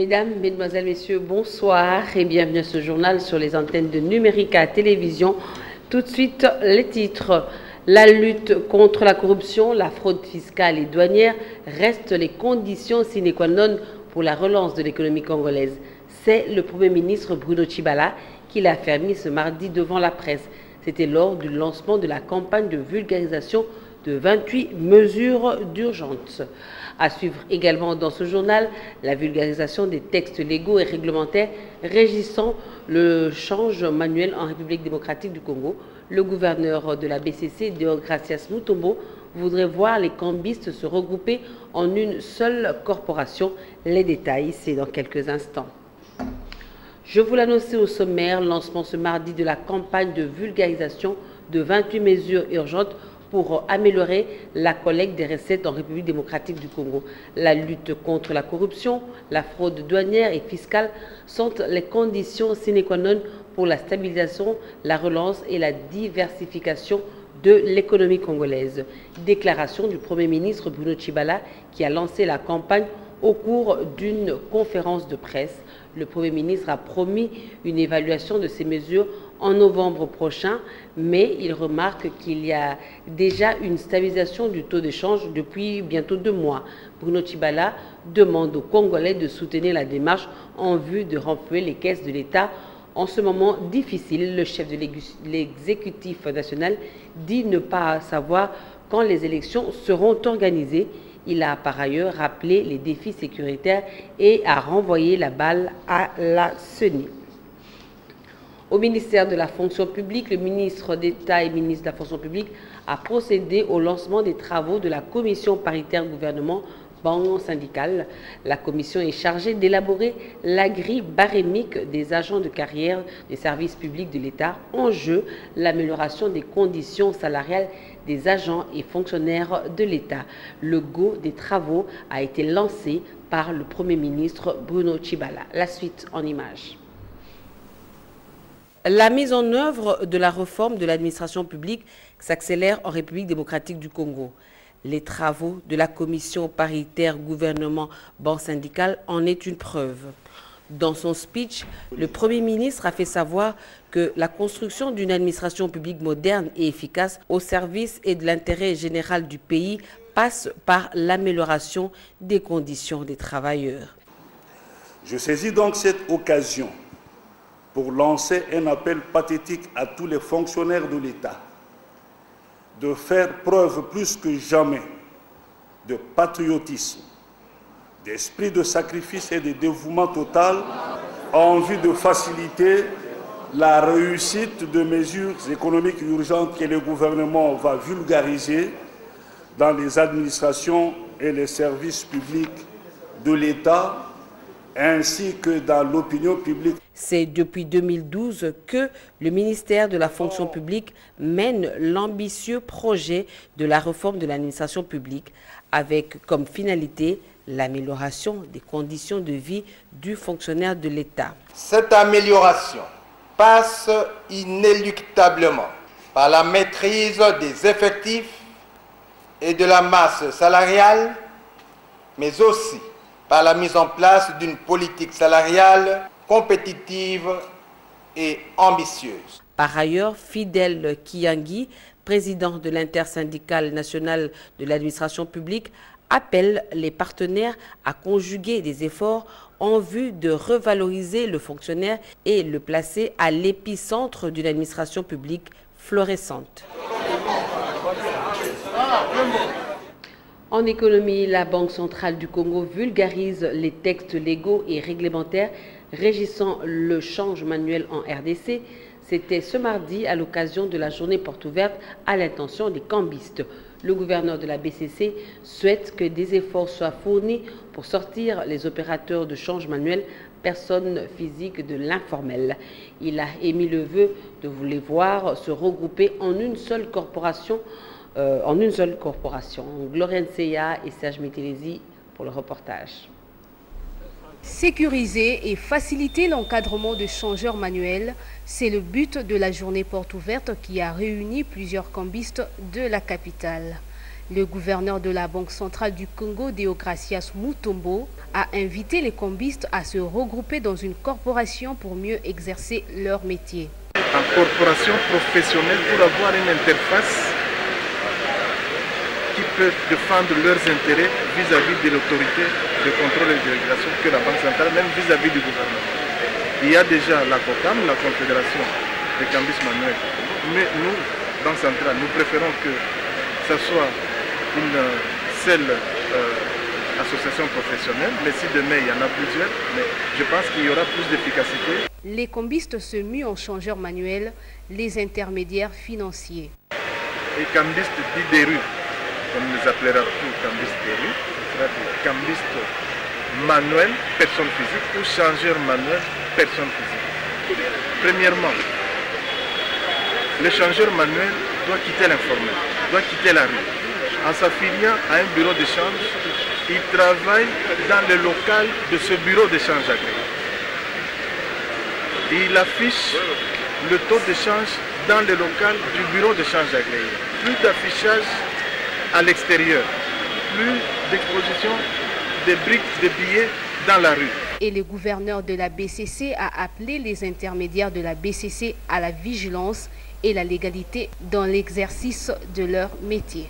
Mesdames, Mesdemoiselles, Messieurs, bonsoir et bienvenue à ce journal sur les antennes de Numérica Télévision. Tout de suite, les titres. La lutte contre la corruption, la fraude fiscale et douanière restent les conditions sine qua non pour la relance de l'économie congolaise. C'est le Premier ministre Bruno Tshibala qui l'a affirmé ce mardi devant la presse. C'était lors du lancement de la campagne de vulgarisation de 28 mesures d'urgence. À suivre également dans ce journal la vulgarisation des textes légaux et réglementaires régissant le change manuel en République démocratique du Congo. Le gouverneur de la BCC, Deogracias Mutombo, voudrait voir les cambistes se regrouper en une seule corporation. Les détails, c'est dans quelques instants. Je vous l'annonçais au sommaire, lancement ce mardi de la campagne de vulgarisation de 28 mesures urgentes pour améliorer la collecte des recettes en République démocratique du Congo. La lutte contre la corruption, la fraude douanière et fiscale sont les conditions sine qua non pour la stabilisation, la relance et la diversification de l'économie congolaise. Déclaration du Premier ministre Bruno Tshibala qui a lancé la campagne au cours d'une conférence de presse. Le Premier ministre a promis une évaluation de ces mesures en novembre prochain, mais il remarque qu'il y a déjà une stabilisation du taux d'échange depuis bientôt 2 mois. Bruno Tshibala demande aux Congolais de soutenir la démarche en vue de renflouer les caisses de l'État. En ce moment difficile, le chef de l'exécutif national dit ne pas savoir quand les élections seront organisées. Il a par ailleurs rappelé les défis sécuritaires et a renvoyé la balle à la CENI. Au ministère de la fonction publique, le ministre d'État et ministre de la fonction publique a procédé au lancement des travaux de la commission paritaire gouvernement banque syndicale. La commission est chargée d'élaborer la grille barémique des agents de carrière des services publics de l'État. En jeu, l'amélioration des conditions salariales des agents et fonctionnaires de l'État. Le go des travaux a été lancé par le Premier ministre Bruno Tshibala. La suite en images. La mise en œuvre de la réforme de l'administration publique s'accélère en République démocratique du Congo. Les travaux de la commission paritaire gouvernement banque syndicale en est une preuve. Dans son speech, le Premier ministre a fait savoir que la construction d'une administration publique moderne et efficace au service et de l'intérêt général du pays passe par l'amélioration des conditions des travailleurs. Je saisis donc cette occasion pour lancer un appel pathétique à tous les fonctionnaires de l'État de faire preuve plus que jamais de patriotisme, d'esprit de sacrifice et de dévouement total en vue de faciliter la réussite de mesures économiques urgentes que le gouvernement va vulgariser dans les administrations et les services publics de l'État ainsi que dans l'opinion publique. C'est depuis 2012 que le ministère de la fonction publique mène l'ambitieux projet de la réforme de l'administration publique avec comme finalité l'amélioration des conditions de vie du fonctionnaire de l'État. Cette amélioration passe inéluctablement par la maîtrise des effectifs et de la masse salariale, mais aussi par la mise en place d'une politique salariale compétitive et ambitieuse. Par ailleurs, Fidèle Kiyangi, président de l'intersyndicale nationale de l'administration publique, appelle les partenaires à conjuguer des efforts en vue de revaloriser le fonctionnaire et le placer à l'épicentre d'une administration publique florissante. En économie, la Banque centrale du Congo vulgarise les textes légaux et réglementaires régissant le change manuel en RDC. C'était ce mardi à l'occasion de la journée porte ouverte à l'intention des cambistes. Le gouverneur de la BCC souhaite que des efforts soient fournis pour sortir les opérateurs de change manuel, personnes physiques de l'informel. Il a émis le vœu de vous les voir se regrouper en une seule corporation. Glorien Seya et Serge Métélési pour le reportage. Sécuriser et faciliter l'encadrement de changeurs manuels, c'est le but de la journée porte ouverte qui a réuni plusieurs cambistes de la capitale. Le gouverneur de la Banque centrale du Congo, Deogracias Mutombo, a invité les combistes à se regrouper dans une corporation pour mieux exercer leur métier. En corporation professionnelle pour avoir une interface qui peut défendre leurs intérêts vis-à-vis de l'autorité de contrôle et de régulation que la Banque centrale, même vis-à-vis du gouvernement. Il y a déjà la COCAM, la Confédération des cambistes manuels. Mais nous, Banque centrale, nous préférons que ce soit une seule association professionnelle, mais si demain il y en a plusieurs, mais je pense qu'il y aura plus d'efficacité. Les combistes se muent en changeurs manuels, les intermédiaires financiers. Et cambistes dits des rues, on les appellera tous cambistes des rues, ce sera des cambistes manuels, personnes physiques, ou changeurs manuels, personnes physiques. Premièrement, le changeur manuel doit quitter l'informel, doit quitter la rue. En s'affiliant à un bureau d'échange, il travaille dans le local de ce bureau d'échange agréé. Il affiche le taux d'échange dans le local du bureau d'échange agréé. Plus d'affichage à l'extérieur, plus d'exposition des briques de billets dans la rue. Et le gouverneur de la BCC a appelé les intermédiaires de la BCC à la vigilance et la légalité dans l'exercice de leur métier.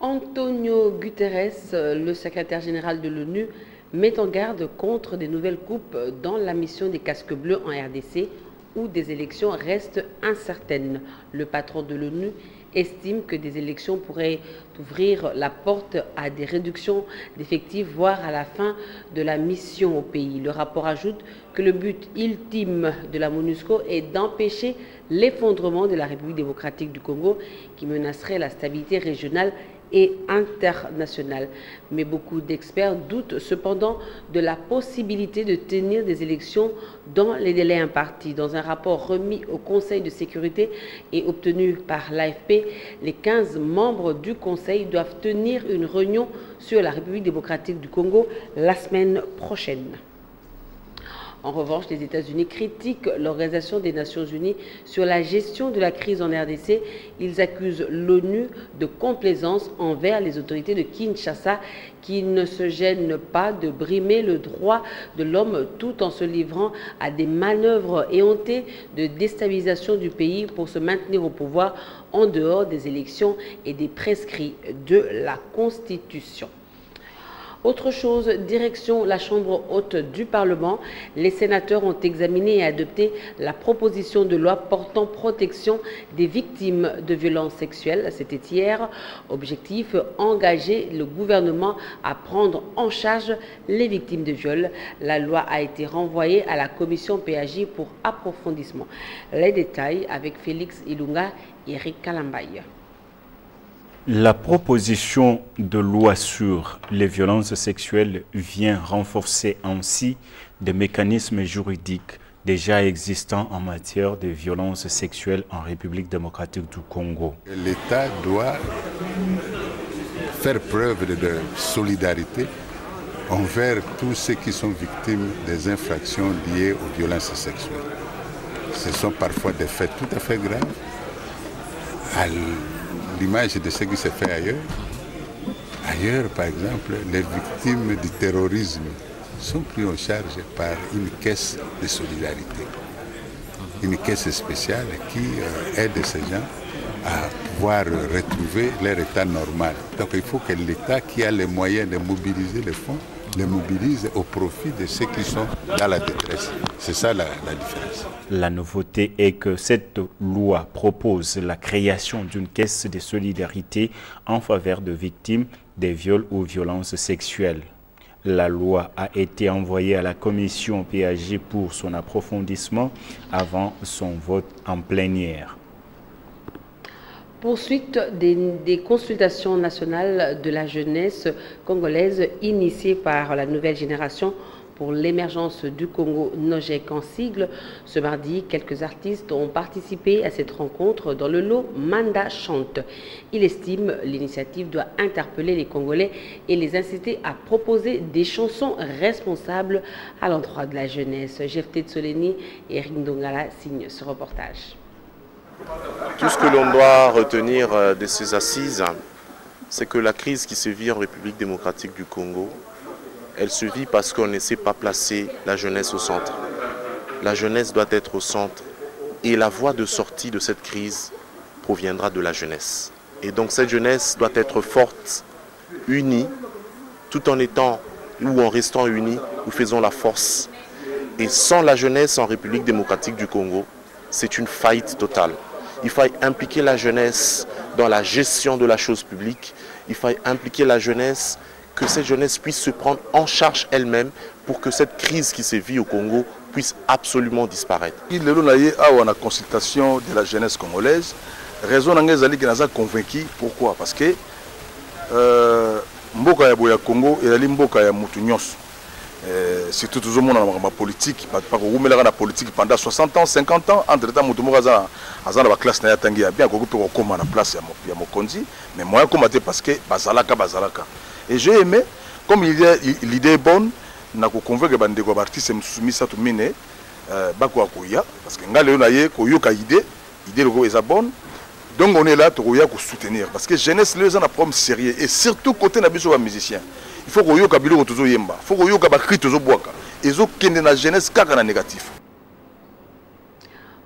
Antonio Guterres, le secrétaire général de l'ONU, met en garde contre des nouvelles coupes dans la mission des casques bleus en RDC où des élections restent incertaines. Le patron de l'ONU estime que des élections pourraient ouvrir la porte à des réductions d'effectifs, voire à la fin de la mission au pays. Le rapport ajoute que le but ultime de la MONUSCO est d'empêcher l'effondrement de la République démocratique du Congo qui menacerait la stabilité régionale et internationale. Mais beaucoup d'experts doutent cependant de la possibilité de tenir des élections dans les délais impartis. Dans un rapport remis au Conseil de sécurité et obtenu par l'AFP, les 15 membres du Conseil doivent tenir une réunion sur la République démocratique du Congo la semaine prochaine. En revanche, les États-Unis critiquent l'Organisation des Nations Unies sur la gestion de la crise en RDC. Ils accusent l'ONU de complaisance envers les autorités de Kinshasa qui ne se gênent pas de brimer le droit de l'homme tout en se livrant à des manœuvres éhontées de déstabilisation du pays pour se maintenir au pouvoir en dehors des élections et des prescrits de la Constitution. Autre chose, direction la Chambre haute du Parlement, les sénateurs ont examiné et adopté la proposition de loi portant protection des victimes de violences sexuelles. C'était hier. Objectif, engager le gouvernement à prendre en charge les victimes de viol. La loi a été renvoyée à la commission PAJ pour approfondissement. Les détails avec Félix Ilunga et Eric Kalambaye. La proposition de loi sur les violences sexuelles vient renforcer ainsi des mécanismes juridiques déjà existants en matière de violences sexuelles en République démocratique du Congo. L'État doit faire preuve de solidarité envers tous ceux qui sont victimes des infractions liées aux violences sexuelles. Ce sont parfois des faits tout à fait graves. L'image de ce qui se fait ailleurs. Ailleurs, par exemple, les victimes du terrorisme sont prises en charge par une caisse de solidarité. Une caisse spéciale qui aide ces gens à pouvoir retrouver leur état normal. Donc il faut que l'État qui a les moyens de mobiliser les fonds, les mobilise au profit de ceux qui sont dans la détresse. C'est ça la différence. La nouveauté est que cette loi propose la création d'une caisse de solidarité en faveur de victimes des viols ou violences sexuelles. La loi a été envoyée à la commission PAJ pour son approfondissement avant son vote en plénière. Poursuite des consultations nationales de la jeunesse congolaise initiées par la nouvelle génération pour l'émergence du Congo, NOJEC en sigle. Ce mardi, quelques artistes ont participé à cette rencontre dans le lot Manda Chante. Il estime l'initiative doit interpeller les Congolais et les inciter à proposer des chansons responsables à l'endroit de la jeunesse. Jefté Tsoleni et Eric Ndongala signent ce reportage. Tout ce que l'on doit retenir de ces assises, c'est que la crise qui se vit en République démocratique du Congo, elle se vit parce qu'on ne sait pas placer la jeunesse au centre. La jeunesse doit être au centre et la voie de sortie de cette crise proviendra de la jeunesse. Et donc cette jeunesse doit être forte, unie, tout en étant ou en restant unis, nous faisons la force. Et sans la jeunesse en République démocratique du Congo, c'est une faillite totale. Il faut impliquer la jeunesse dans la gestion de la chose publique. Il faut impliquer la jeunesse, que cette jeunesse puisse se prendre en charge elle-même pour que cette crise qui se vit au Congo puisse absolument disparaître. Il y a une consultation de la jeunesse congolaise. Raison est convaincu. Pourquoi? Parce que Mboka ya Congo et la Mboka ya Moutounios. Surtout tout le monde dans la politique, la politique pendant 60 ans, 50 ans, entre-temps, la classe n'a pas bien comme la place de Mokonzi, mais moi, je parce que Bazalaka. Et j'ai aimé, comme l'idée est bonne, je suis convaincu que les artistes sont soumis à tout le monde, parce que l'idée est bonne. Donc on est là pour soutenir, parce que la jeunesse est un problème sérieux, et surtout côté des musiciens. Il faut que les gens soient yemba, il faut que les gens soient boaka, et que la jeunesse soit négatif.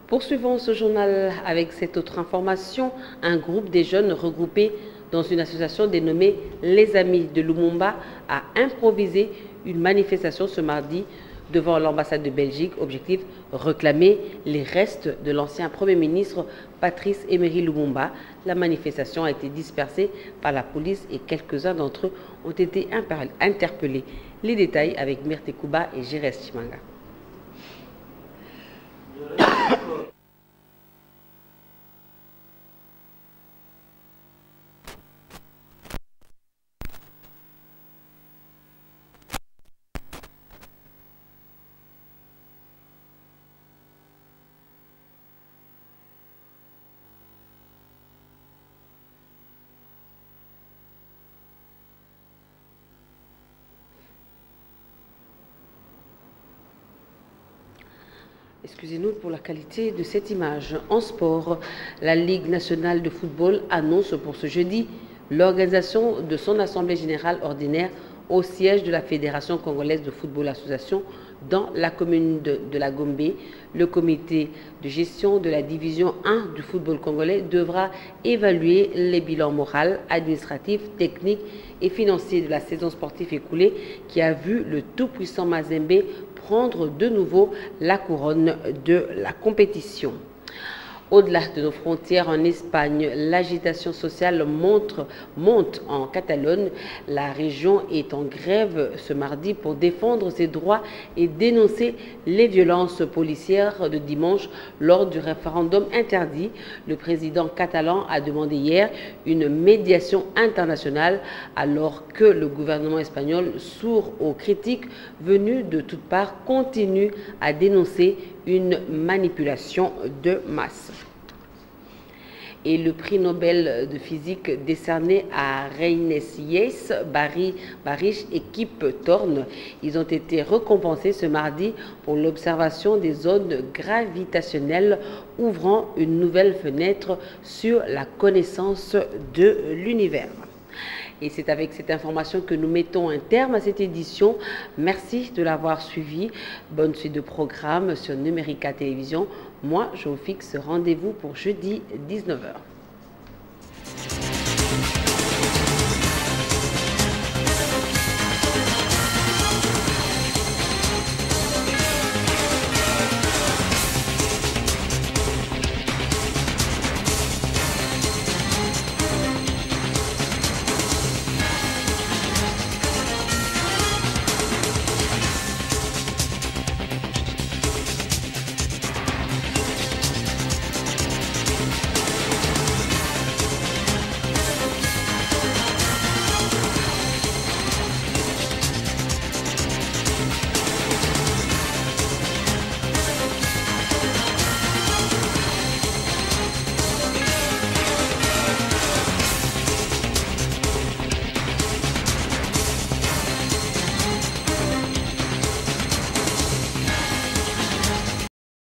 Poursuivons ce journal avec cette autre information. Un groupe de jeunes regroupés dans une association dénommée Les Amis de Lumumba a improvisé une manifestation ce mardi devant l'ambassade de Belgique. Objectif, réclamer les restes de l'ancien Premier ministre Patrice Emery Lumumba. La manifestation a été dispersée par la police et quelques-uns d'entre eux ont été interpellés. Les détails avec Myrte Kouba et Jérès Chimanga. Excusez-nous pour la qualité de cette image. En sport, la Ligue nationale de football annonce pour ce jeudi l'organisation de son assemblée générale ordinaire au siège de la Fédération congolaise de football association dans la commune de la Gombe. Le comité de gestion de la division 1 du football congolais devra évaluer les bilans moraux, administratifs, techniques et financiers de la saison sportive écoulée qui a vu le tout-puissant Mazembe prendre de nouveau la couronne de la compétition. Au-delà de nos frontières, en Espagne, l'agitation sociale monte en Catalogne. La région est en grève ce mardi pour défendre ses droits et dénoncer les violences policières de dimanche lors du référendum interdit. Le président catalan a demandé hier une médiation internationale alors que le gouvernement espagnol, sourd aux critiques venues de toutes parts, continue à dénoncer une manipulation de masse. Et le prix Nobel de physique décerné à Reines Yes, Barish et Kip Thorne, ils ont été récompensés ce mardi pour l'observation des zones gravitationnelles ouvrant une nouvelle fenêtre sur la connaissance de l'univers. Et c'est avec cette information que nous mettons un terme à cette édition. Merci de l'avoir suivi. Bonne suite de programme sur Numérica Télévision. Moi, je vous fixe rendez-vous pour jeudi 19h.